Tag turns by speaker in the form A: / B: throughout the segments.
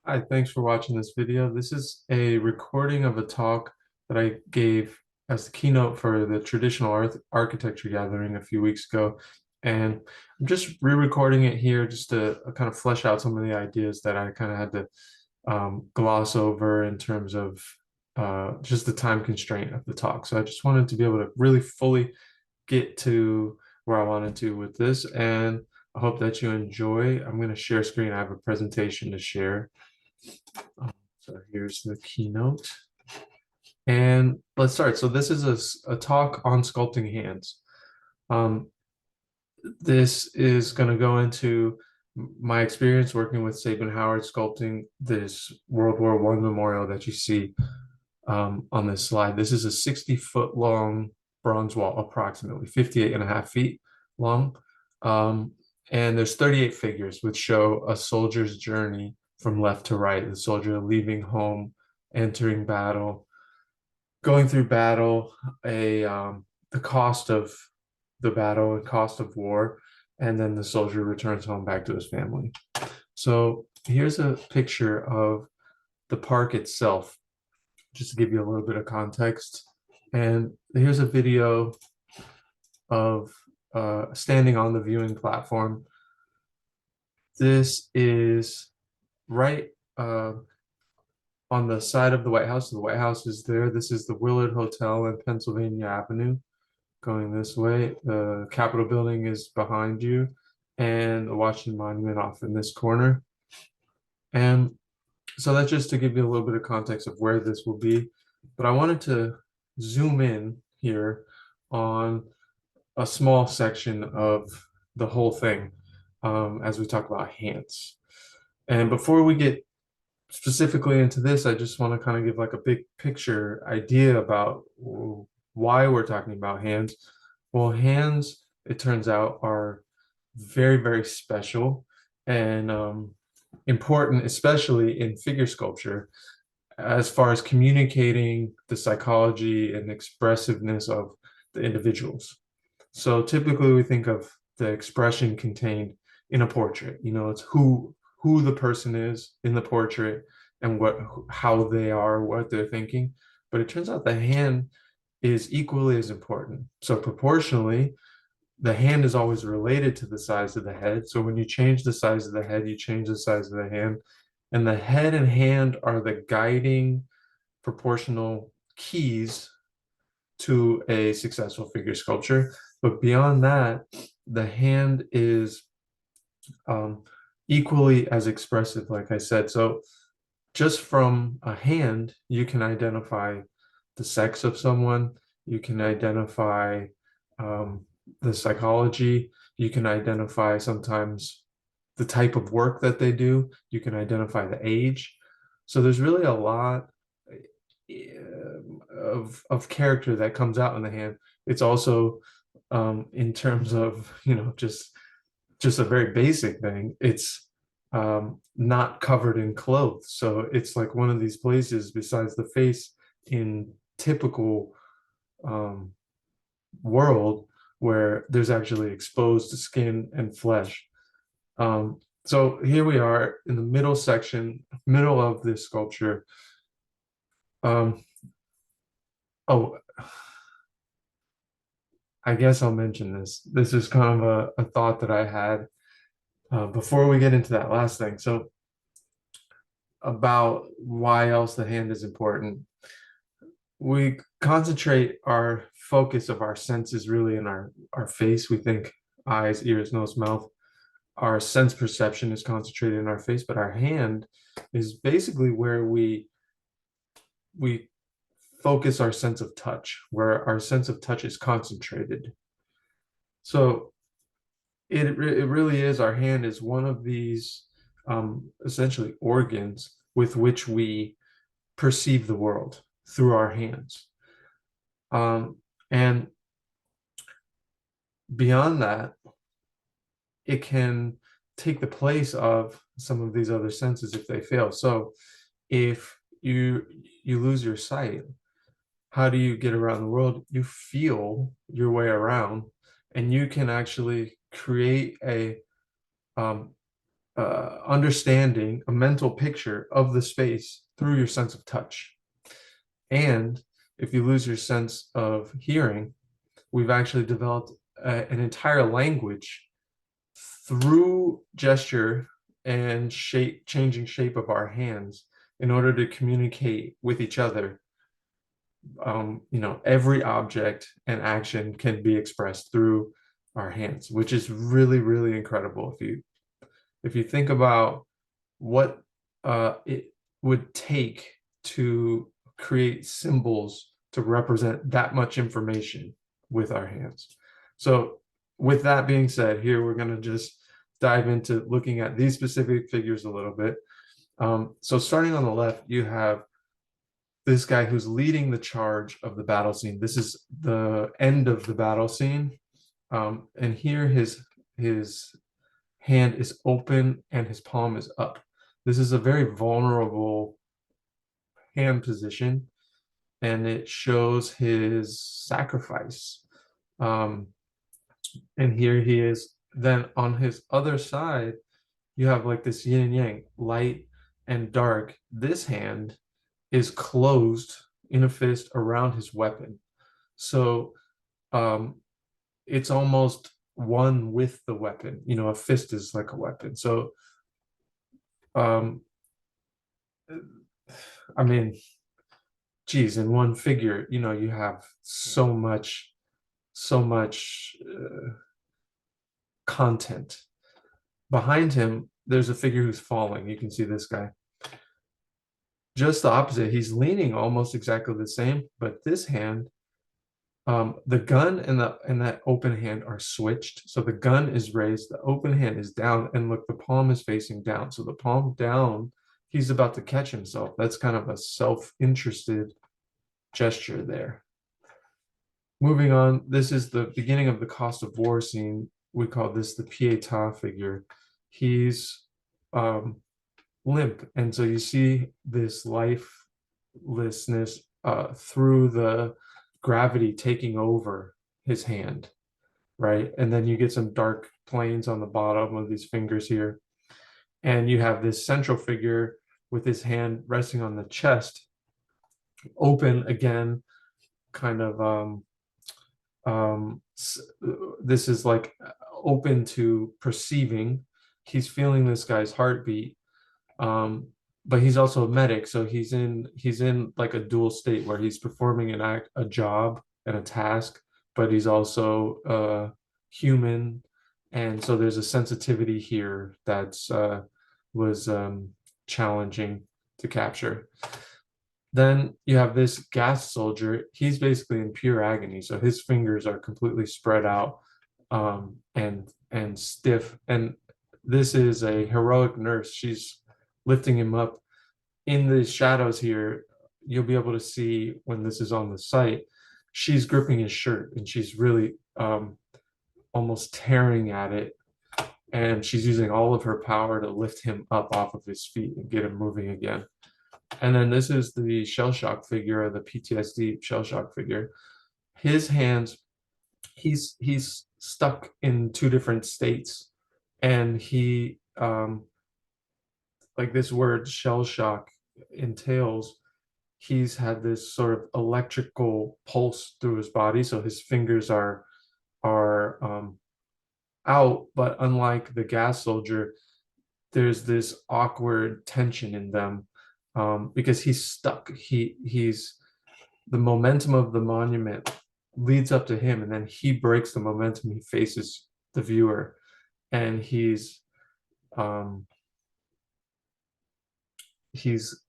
A: Hi, thanks for watching this video. This is a recording of a talk that I gave as the keynote for the traditional architecture gathering a few weeks ago. And I'm just re-recording it here just to kind of flesh out some of the ideas that I kind of had to gloss over in terms of just the time constraint of the talk. So I just wanted to be able to really fully get to where I wanted to with this. And I hope that you enjoy. I'm going to share screen. I have a presentation to share. So here's the keynote. And let's start. So this is a talk on sculpting hands. Um, this is going to go into my experience working with Sabin Howard sculpting this World War I memorial that you see on this slide. This is a 60-foot long bronze wall, approximately 58.5 feet long. Um, and there's 38 figures, which show a soldier's journey from left to right. The soldier leaving home, entering battle, going through battle, the cost of the battle and cost of war, and then the soldier returns home back to his family. So here's a picture of the park itself, just to give you a little bit of context. And here's a video of standing on the viewing platform. This is right on the side of the White House. The White House is there. This is the Willard Hotel in Pennsylvania Avenue going this way. The Capitol building is behind you, and the Washington Monument off in this corner. And so that's just to give you a little bit of context of where this will be. But I wanted to zoom in here on a small section of the whole thing as we talk about hands. And before we get specifically into this, I just want to kind of give like a big picture idea about why we're talking about hands. Well, hands, it turns out, are very, very special and important, especially in figure sculpture, as far as communicating the psychology and expressiveness of the individuals. So typically we think of the expression contained in a portrait. You know, it's who the person is in the portrait and how they are, what they're thinking. But it turns out the hand is equally as important. So proportionally, the hand is always related to the size of the head. So when you change the size of the head, you change the size of the hand. And the head and hand are the guiding proportional keys to a successful figure sculpture. But beyond that, the hand is equally as expressive, like I said. So just from a hand, you can identify the sex of someone, you can identify the psychology, you can identify sometimes the type of work that they do, you can identify the age. So there's really a lot of character that comes out in the hand. It's also in terms of, you know, just a very basic thing. It's not covered in clothes. So it's like one of these places besides the face in typical world where there's actually exposed skin and flesh. So here we are in the middle section, middle of this sculpture. Um, oh, I guess I'll mention this. This is kind of a thought that I had before we get into that last thing. So about why else the hand is important. We concentrate our focus of our senses really in our face. We think eyes, ears, nose, mouth. Our sense perception is concentrated in our face, but our hand is basically where we focus our sense of touch, where our sense of touch is concentrated. So it really is, our hand is one of these essentially organs with which we perceive the world through our hands. And beyond that, it can take the place of some of these other senses if they fail. So if you lose your sight, how do you get around the world? You feel your way around, and you can actually create a understanding, a mental picture of the space through your sense of touch. And if you lose your sense of hearing, we've actually developed an entire language through gesture and shape, changing shape of our hands in order to communicate with each other. Every object and action can be expressed through our hands, which is really, really incredible. If you think about what it would take to create symbols to represent that much information with our hands. So with that being said, here we're going to just dive into looking at these specific figures a little bit. So starting on the left, you have this guy who's leading the charge of the battle scene. This is the end of the battle scene. And here his hand is open and his palm is up. This is a very vulnerable hand position, and it shows his sacrifice. And here he is. Then on his other side, you have like this yin and yang, light and dark. This hand is closed in a fist around his weapon. So it's almost one with the weapon. A fist is like a weapon. So I mean, geez, in one figure, you have so much content. Behind him, there's a figure who's falling. You can see this guy. Just the opposite. He's leaning almost exactly the same, but this hand, the gun and that open hand are switched. So the gun is raised, the open hand is down, and look, the palm is facing down. So the palm down, he's about to catch himself. That's kind of a self-interested gesture there. Moving on, this is the beginning of the cost of war scene. We call this the Pietà figure. He's limp, and so you see this lifelessness through the gravity taking over his hand, right? And then you get some dark planes on the bottom of these fingers here, and you have this central figure with his hand resting on the chest, open again, kind of this is like open to perceiving. He's feeling this guy's heartbeat, but he's also a medic, so he's in like a dual state where he's performing a job and a task, but he's also human, and so there's a sensitivity here that's was challenging to capture. Then you have this gas soldier. He's basically in pure agony, so his fingers are completely spread out and stiff. And this is a heroic nurse. She's lifting him up. In the shadows here, you'll be able to see when this is on the site, she's gripping his shirt and she's really almost tearing at it. And she's using all of her power to lift him up off of his feet and get him moving again. And then this is the shell shock figure, or the PTSD shell shock figure. His hands, he's stuck in two different states, and he like this word shell shock entails, he's had this sort of electrical pulse through his body, so his fingers are out, but unlike the gas soldier, there's this awkward tension in them. Because he's stuck. He's the momentum of the monument leads up to him, and then he breaks the momentum. He faces the viewer, and he's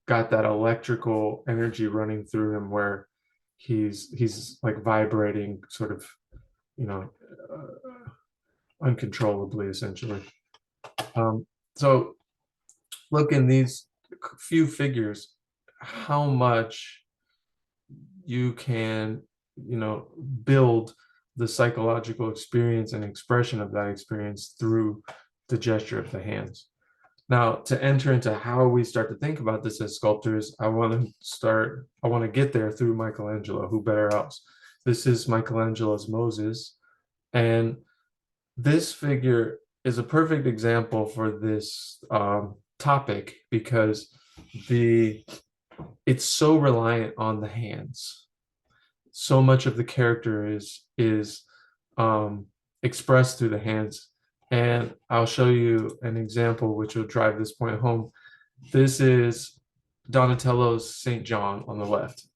A: got that electrical energy running through him where he's like vibrating, sort of, uncontrollably, essentially. So look in these few figures, how much you can build the psychological experience and expression of that experience through the gesture of the hands. Now, to enter into how we start to think about this as sculptors, I want to get there through Michelangelo. Who better else? This is Michelangelo's Moses, and this figure is a perfect example for this topic because the it's so reliant on the hands. So much of the character is um, expressed through the hands. And I'll show you an example which will drive this point home. This is Donatello's Saint John on the left.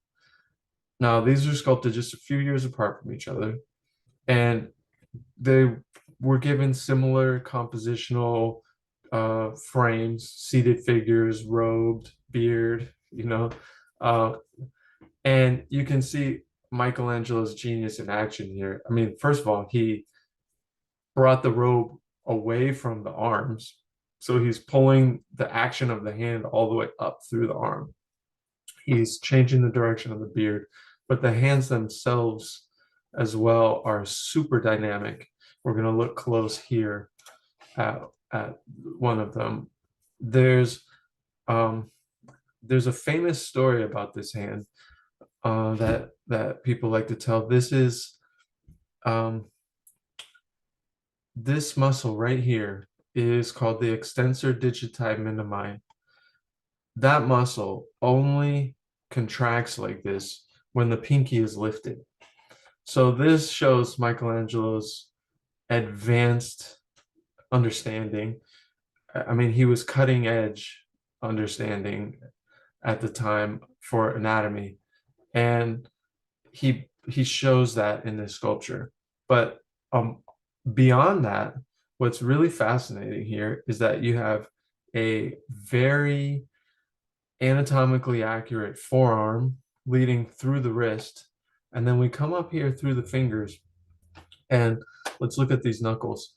A: Now, these are sculpted just a few years apart from each other, and they were given similar compositional frames, seated figures, robed, beard, uh, and you can see Michelangelo's genius in action here. I mean, first of all, he brought the robe away from the arms. So he's pulling the action of the hand all the way up through the arm. He's changing the direction of the beard, but the hands themselves as well are super dynamic. We're going to look close here at, at one of them. Um, there's a famous story about this hand that people like to tell. This muscle right here is called the extensor digiti minimi. That muscle only contracts like this when the pinky is lifted. So this shows Michelangelo's advanced understanding. I mean, he was cutting edge understanding at the time for anatomy, and he shows that in this sculpture. But beyond that, what's really fascinating here is that you have a very anatomically accurate forearm leading through the wrist, and then we come up here through the fingers, and let's look at these knuckles.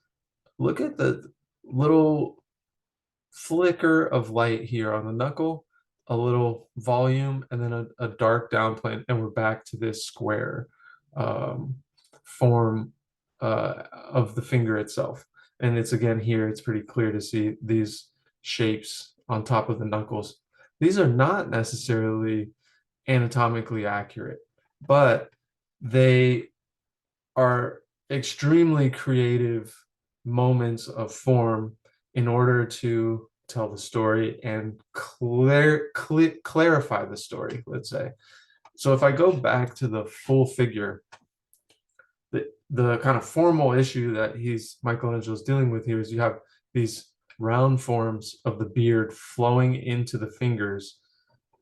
A: Look at the little flicker of light here on the knuckle, a little volume, and then a dark downplane, and we're back to this square form of the finger itself. And it's again here, it's pretty clear to see these shapes on top of the knuckles. These are not necessarily anatomically accurate, but they are extremely creative moments of form in order to tell the story and clarify the story, let's say. So if I go back to the full figure, the kind of formal issue that Michelangelo's dealing with here is you have these round forms of the beard flowing into the fingers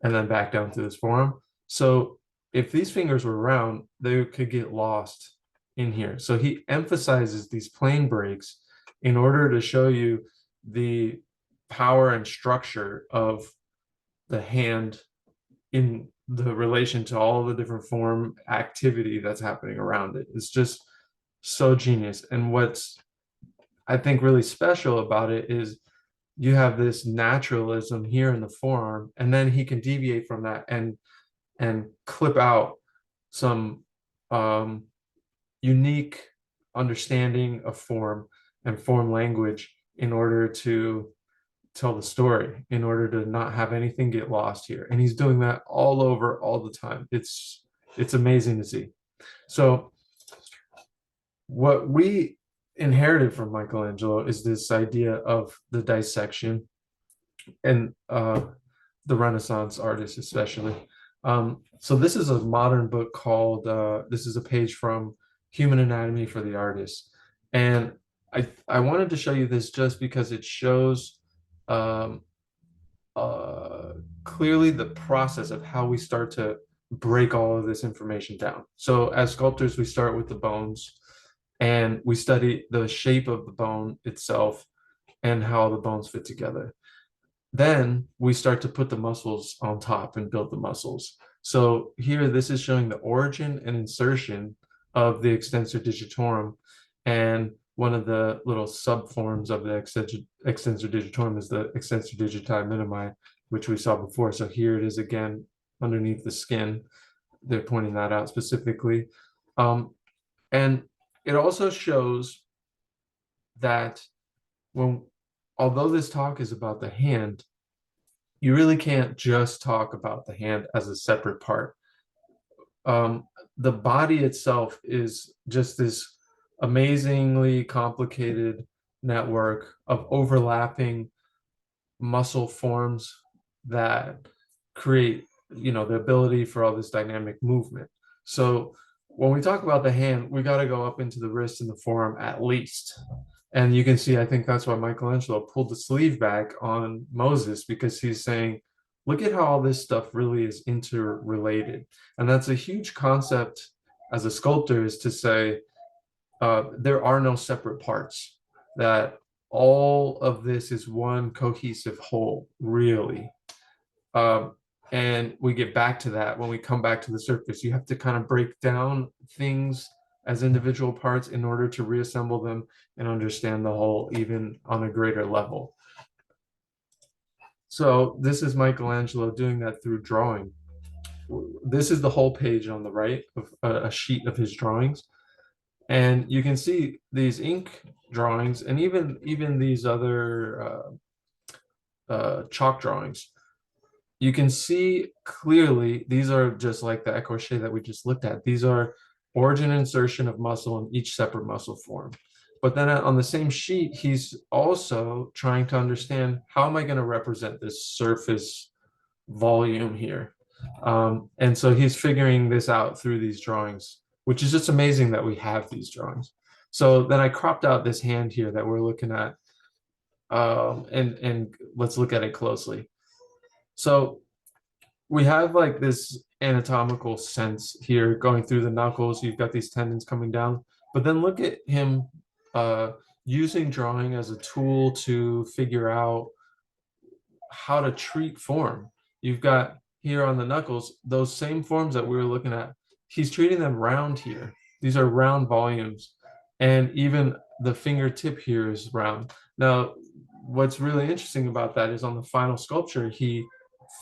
A: and then back down to this forearm. So if these fingers were round, they could get lost in here. So he emphasizes these plane breaks in order to show you the power and structure of the hand in the relation to all the different form activity that's happening around it. It's just so genius. And what's I think really special about it is you have this naturalism here in the forearm, and then he can deviate from that and clip out some unique understanding of form and form language in order to tell the story, in order to not have anything get lost here. And he's doing that all over all the time. It's amazing to see. So what we inherited from Michelangelo is this idea of the dissection, and the Renaissance artists especially. So this is a modern book called, this is a page from Human Anatomy for the Artist. And I wanted to show you this just because it shows um, clearly the process of how we start to break all of this information down. So as sculptors, we start with the bones, and we study the shape of the bone itself and how the bones fit together. Then we start to put the muscles on top and build the muscles. So here, this is showing the origin and insertion of the extensor digitorum. And one of the little subforms of the extensor digitorum is the extensor digiti minimi, which we saw before. So here it is again underneath the skin. They're pointing that out specifically. And it also shows that although this talk is about the hand, you really can't just talk about the hand as a separate part. The body itself is just this amazingly complicated network of overlapping muscle forms that create, the ability for all this dynamic movement. So when we talk about the hand, we got to go up into the wrist and the forearm at least. And you can see, I think that's why Michelangelo pulled the sleeve back on Moses, because he's saying, look at how all this stuff really is interrelated. And that's a huge concept as a sculptor, is to say, there are no separate parts, that all of this is one cohesive whole, really. Um, and we get back to that when we come back to the surface. You have to kind of break down things as individual parts in order to reassemble them and understand the whole, even on a greater level. So this is Michelangelo doing that through drawing. This is the whole page on the right of a sheet of his drawings. And you can see these ink drawings, and even these other chalk drawings. You can see clearly these are just like the écorché that we just looked at. These are origin insertion of muscle in each separate muscle form. But then on the same sheet, he's also trying to understand, how am I going to represent this surface volume here? And so he's figuring this out through these drawings, which is just amazing that we have these drawings. So then I cropped out this hand here that we're looking at, and let's look at it closely. So we have like this anatomical sense here going through the knuckles. You've got these tendons coming down, but then look at him using drawing as a tool to figure out how to treat form. You've got here on the knuckles, those same forms that we were looking at. He's treating them round here. These are round volumes. And even the fingertip here is round. Now, what's really interesting about that is on the final sculpture, he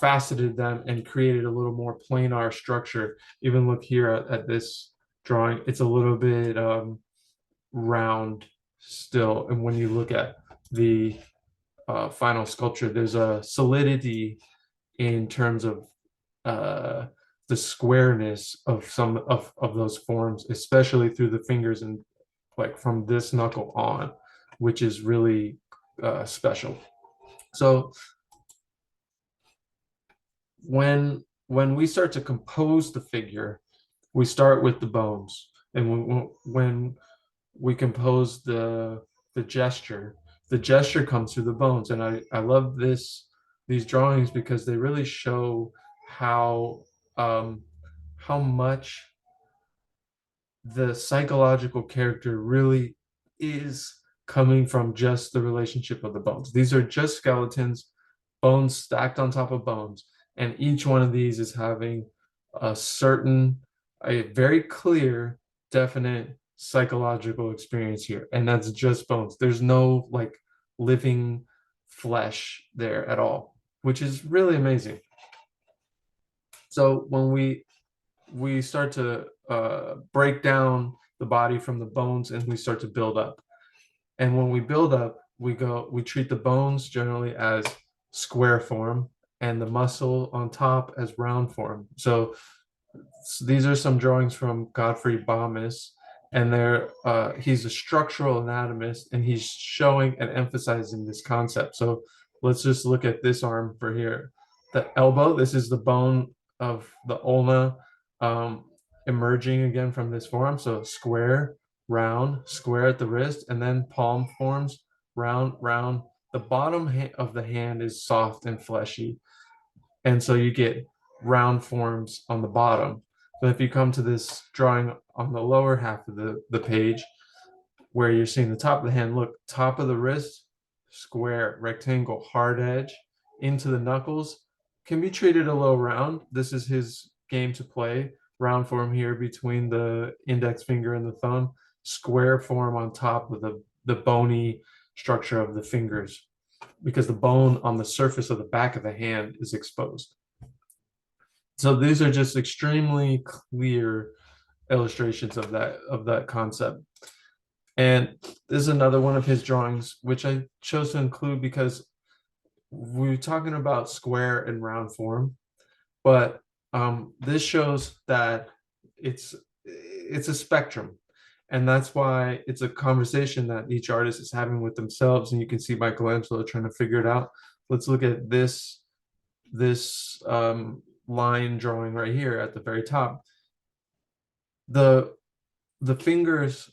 A: faceted them and created a little more planar structure. Even look here at this drawing, it's a little bit round still. And when you look at the final sculpture, there's a solidity in terms of the squareness of some of those forms, especially through the fingers, and like from this knuckle on, which is really special. So when we start to compose the figure, we start with the bones, and when we compose the gesture, the gesture comes through the bones. And I love these drawings because they really show how much the psychological character really is coming from just the relationship of the bones. These are just skeletons, bones stacked on top of bones, and each one of these is having a very clear, definite psychological experience here, and that's just bones. There's no like living flesh there at all, which is really amazing. So when we start to break down the body from the bones, and we start to build up. And when we build up, we treat the bones generally as square form, and the muscle on top as round form. So these are some drawings from Godfrey Bomis, and he's a structural anatomist, and he's showing and emphasizing this concept. So let's just look at this arm for here. The elbow, this is the bone of the ulna emerging again from this forearm. So square, round, square at the wrist, and then palm forms, round, round. The bottom of the hand is soft and fleshy, and so you get round forms on the bottom. But if you come to this drawing on the lower half of the page, where you're seeing the top of the hand, look, top of the wrist, square, rectangle, hard edge, into the knuckles, can be treated a little round. This is his game to play. Round form here between the index finger and the thumb, square form on top of the bony structure of the fingers, because the bone on the surface of the back of the hand is exposed. So these are just extremely clear illustrations of that concept. And this is another one of his drawings, which I chose to include because we're talking about square and round form, but this shows that it's a spectrum. And that's why it's a conversation that each artist is having with themselves. And you can see Michelangelo trying to figure it out. Let's look at this line drawing right here at the very top. The the fingers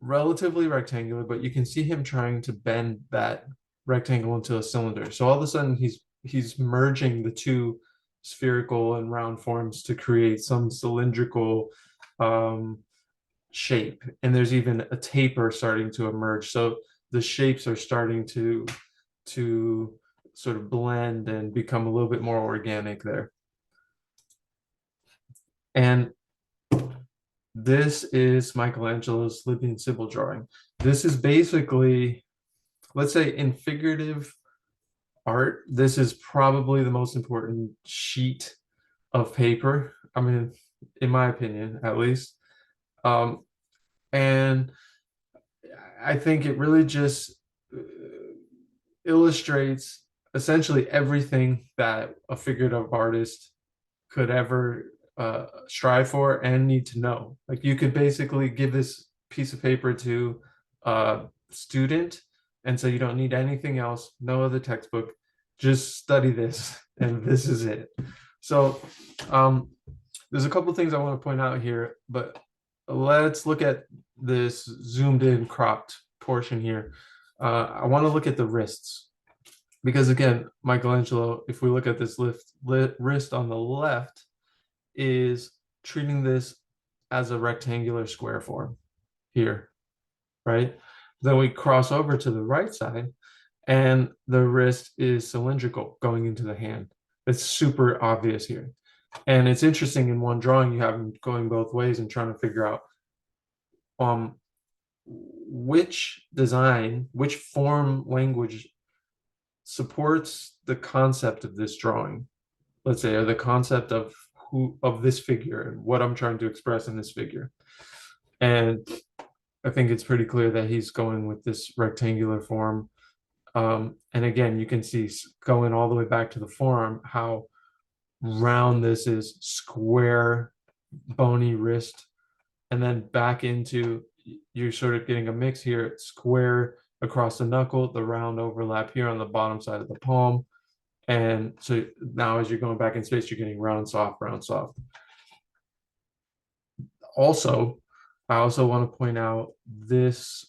A: relatively rectangular, but you can see him trying to bend that rectangle into a cylinder. So all of a sudden he's merging the two spherical and round forms to create some cylindrical um, shape. And there's even a taper starting to emerge. So the shapes are starting to sort of blend and become a little bit more organic there. And this is Michelangelo's living symbol drawing. This is basically, let's say in figurative art, this is probably the most important sheet of paper. I mean, in my opinion, at least. Um, and I think it really just illustrates essentially everything that a figurative artist could ever strive for and need to know. Like you could basically give this piece of paper to a student and say you don't need anything else, no other textbook, just study this and this is it. So there's a couple things I want to point out here, but let's look at this zoomed in cropped portion here. I want to look at the wrists because again, Michelangelo, if we look at this wrist on the left, is treating this as a rectangular square form here, right? Then we cross over to the right side and the wrist is cylindrical going into the hand. It's super obvious here. And it's interesting in one drawing, you have them going both ways and trying to figure out which design, which form language supports the concept of this drawing, let's say, or the concept of this figure and what I'm trying to express in this figure. And I think it's pretty clear that he's going with this rectangular form. And again, you can see going all the way back to the forearm, how round this is, square, bony wrist, and then back into, you're sort of getting a mix here, square across the knuckle, the round overlap here on the bottom side of the palm. And so now as you're going back in space, you're getting round, soft, round, soft. Also, I also want to point out this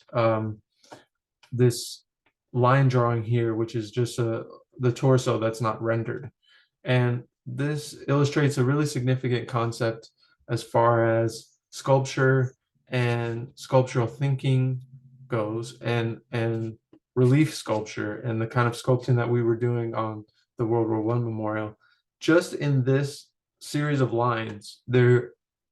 A: this line drawing here, which is just the torso that's not rendered. And this illustrates a really significant concept as far as sculpture and sculptural thinking goes, and relief sculpture and the kind of sculpting that we were doing on the World War I memorial. Just in this series of lines,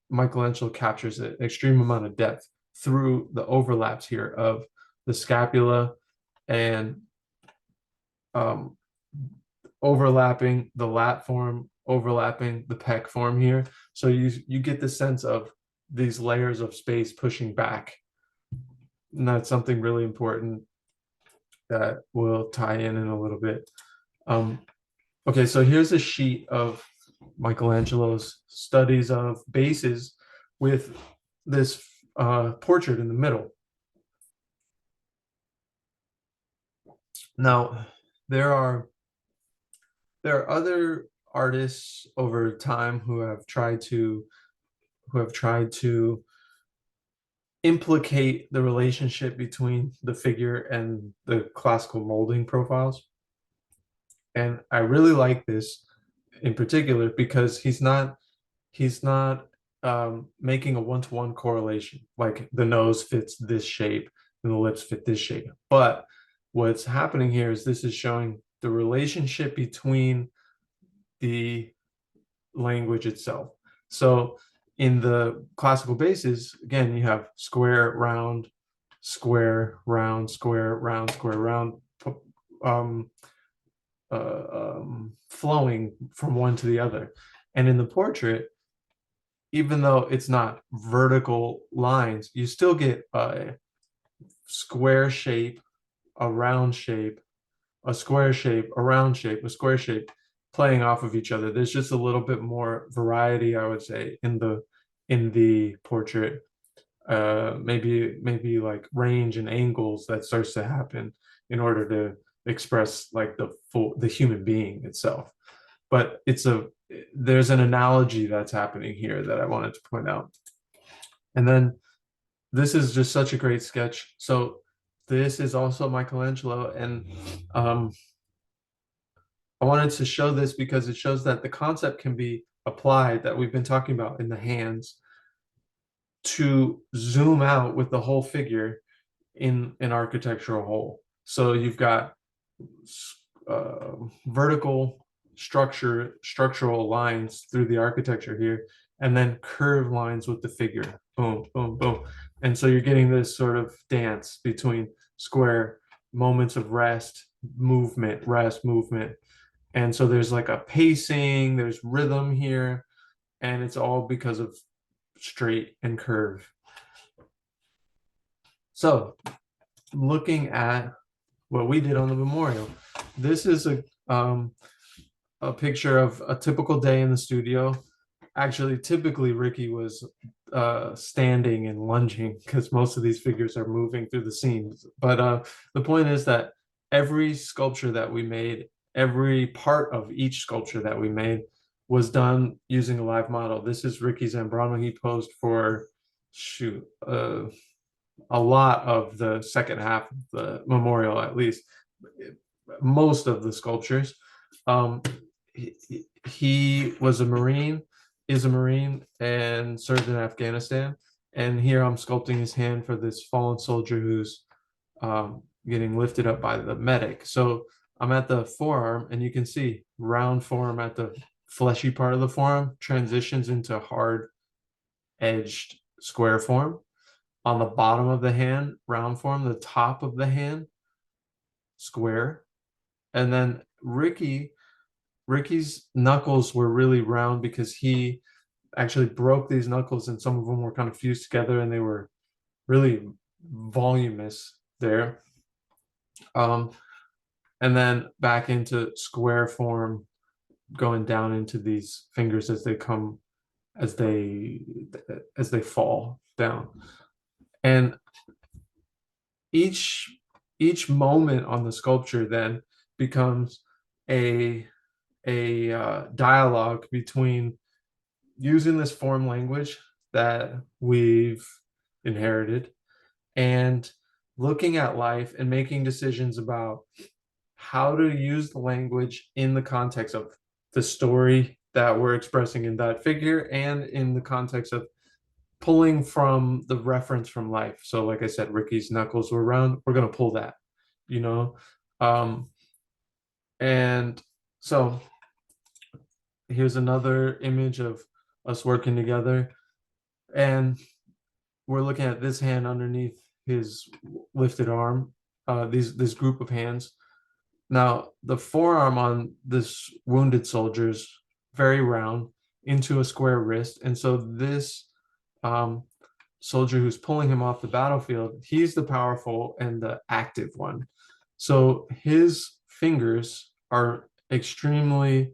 A: Michelangelo captures an extreme amount of depth through the overlaps here of the scapula and overlapping the lat form, overlapping the pec form here. So you get the sense of these layers of space pushing back. And that's something really important that will tie in a little bit. Okay, so here's a sheet of Michelangelo's studies of bases with this portrait in the middle. Now, there are other artists over time who have tried to implicate the relationship between the figure and the classical molding profiles. And I really like this in particular because he's not making a one-to-one correlation, like the nose fits this shape and the lips fit this shape. But what's happening here is this is showing the relationship between the language itself. So in the classical bases, again, you have square, round, square, round, square, round, square, round, flowing from one to the other. And in the portrait, even though it's not vertical lines, you still get a square shape, a round shape, a square shape, a round shape, a square shape playing off of each other. There's just a little bit more variety, I would say, in the portrait. maybe like range and angles that starts to happen in order to express like the human being itself. But there's an analogy that's happening here that I wanted to point out. And then this is just such a great sketch. So this is also Michelangelo, and um, I wanted to show this because it shows that the concept can be applied that we've been talking about in the hands to zoom out with the whole figure in an architectural whole. So you've got uh, vertical structural lines through the architecture here, and then curved lines with the figure. Boom, boom, boom. And so you're getting this sort of dance between square moments of rest, movement, rest, movement. And so there's like a pacing, there's rhythm here, and it's all because of straight and curve. So looking at what we did on the memorial, this is a picture of a typical day in the studio. Actually, typically Ricky was standing and lunging because most of these figures are moving through the scenes. But the point is that every sculpture that we made, every part of each sculpture that we made was done using a live model. This is Ricky Zambrano. He posed for a lot of the second half of the memorial, at least most of the sculptures. Um, he was a Marine, is a Marine, and served in Afghanistan. And here I'm sculpting his hand for this fallen soldier who's getting lifted up by the medic. So I'm at the forearm, and you can see round forearm at the fleshy part of the forearm transitions into hard edged square form. On the bottom of the hand, round form, the top of the hand, square. And then Ricky's knuckles were really round because he actually broke these knuckles, and some of them were kind of fused together and they were really voluminous there. And then back into square form, going down into these fingers as they come, as they fall down. And each moment on the sculpture then becomes a dialogue between using this form language that we've inherited and looking at life and making decisions about how to use the language in the context of the story that we're expressing in that figure and in the context of pulling from the reference from life. So like I said, Ricky's knuckles were round, we're going to pull that, you know. And so here's another image of us working together, and we're looking at this hand underneath his lifted arm, this group of hands. Now the forearm on this wounded soldier is very round into a square wrist, and so this soldier who's pulling him off the battlefield, he's the powerful and the active one. So his fingers are extremely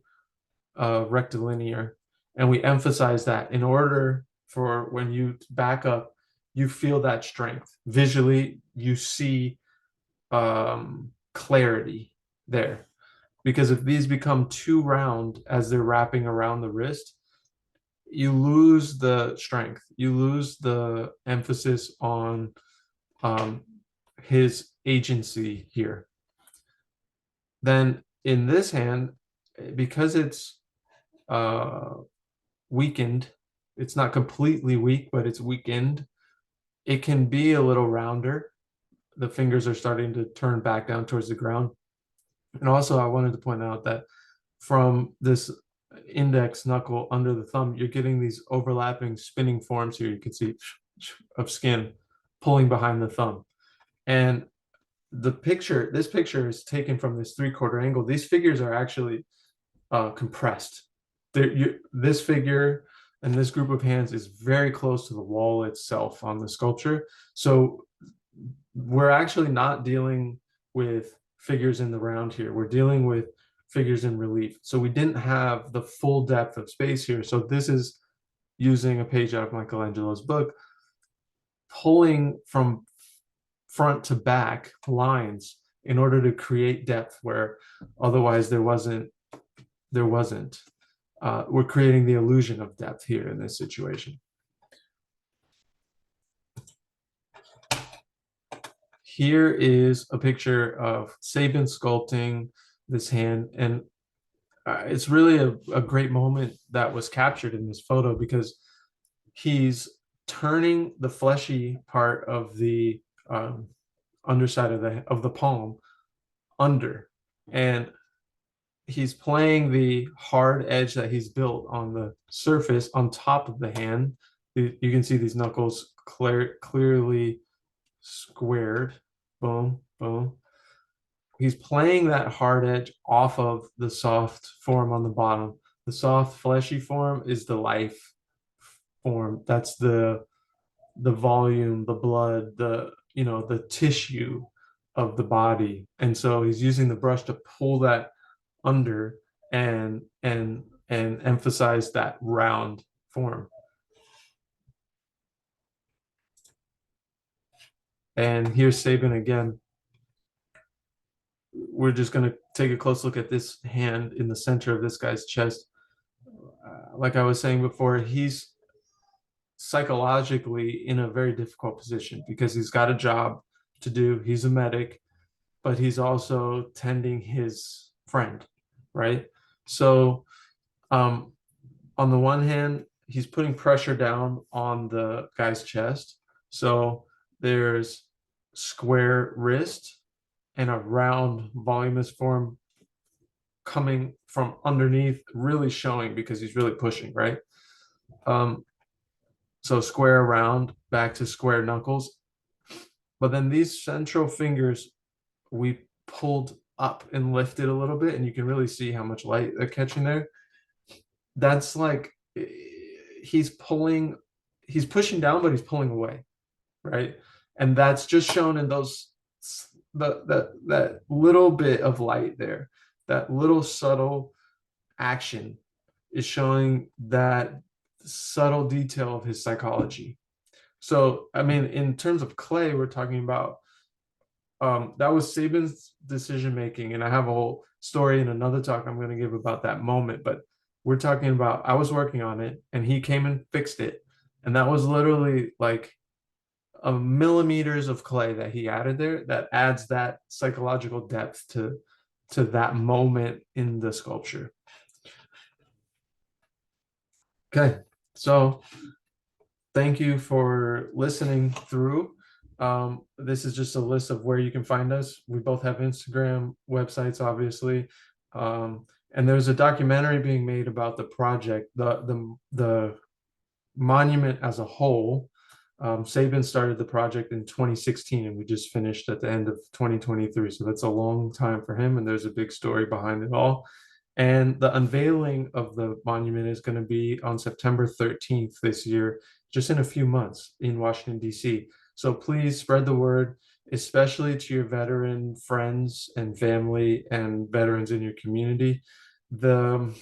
A: rectilinear, and we emphasize that in order for when you back up, you feel that strength. Visually, you see clarity there. Because if these become too round as they're wrapping around the wrist, you lose the strength. You lose the emphasis on his agency here. Then in this hand, because it's weakened, it's not completely weak, but it's weakened, it can be a little rounder. The fingers are starting to turn back down towards the ground. And also I wanted to point out that from this index knuckle under the thumb, you're getting these overlapping spinning forms here. You can see of skin pulling behind the thumb. And this picture is taken from this 3/4 angle. These figures are actually compressed. This figure and this group of hands is very close to the wall itself on the sculpture. So we're actually not dealing with figures in the round here. We're dealing with figures in relief. So we didn't have the full depth of space here. So this is using a page out of Michelangelo's book. pulling from front to back lines in order to create depth where otherwise there wasn't. We're creating the illusion of depth here in this situation. Here is a picture of Sabin sculpting this hand, and it's really a great moment that was captured in this photo because he's turning the fleshy part of the underside of the palm under, and he's playing the hard edge that he's built on the surface on top of the hand. You can see these knuckles clearly squared. Boom, boom. He's playing that hard edge off of the soft form on the bottom. The soft fleshy form is the life form. That's the volume, the blood, the tissue of the body. And so he's using the brush to pull that under and emphasize that round form. And here's Sabin again. We're just going to take a close look at this hand in the center of this guy's chest. Like I was saying before, he's psychologically in a very difficult position because he's got a job to do. He's a medic, but he's also tending his friend, right? So on the one hand, he's putting pressure down on the guy's chest. So there's square wrist and a round voluminous form coming from underneath, really showing because he's really pushing, right? So square round, back to square knuckles. But then these central fingers, we pulled up and lifted a little bit, and you can really see how much light they're catching there. That's like he's pushing down, but he's pulling away, right? And that's just shown in those that little bit of light there. That little subtle action is showing that subtle detail of his psychology. So, I mean, in terms of clay, we're talking about that was Sabin's decision making, and I have a whole story in another talk I'm going to give about that moment. But we're talking about I was working on it, and he came and fixed it, and that was literally like millimeters of clay that he added there that adds that psychological depth to that moment in the sculpture. Okay, so thank you for listening through. This is just a list of where you can find us. We both have Instagram websites, obviously. And there's a documentary being made about the project, the monument as a whole. Sabin started the project in 2016, and we just finished at the end of 2023. So that's a long time for him, and there's a big story behind it all. And the unveiling of the monument is going to be on September 13th this year, just in a few months in Washington, D.C. So please spread the word, especially to your veteran friends and family and veterans in your community. The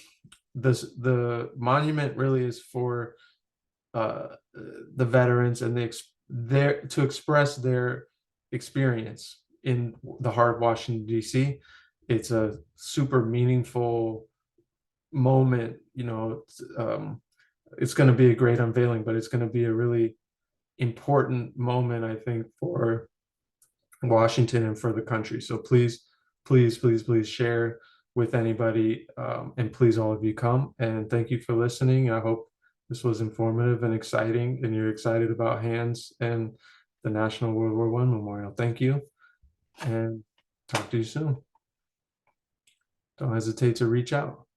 A: monument really is for the veterans and to express their experience in the heart of Washington, D.C. It's a super meaningful moment. It's going to be a great unveiling, but it's going to be a really important moment, I think, for Washington and for the country. So please, please, please, please share with anybody, and please all of you come. And thank you for listening. I hope this was informative and exciting, and you're excited about hands and the National World War I Memorial. Thank you, and talk to you soon. Don't hesitate to reach out.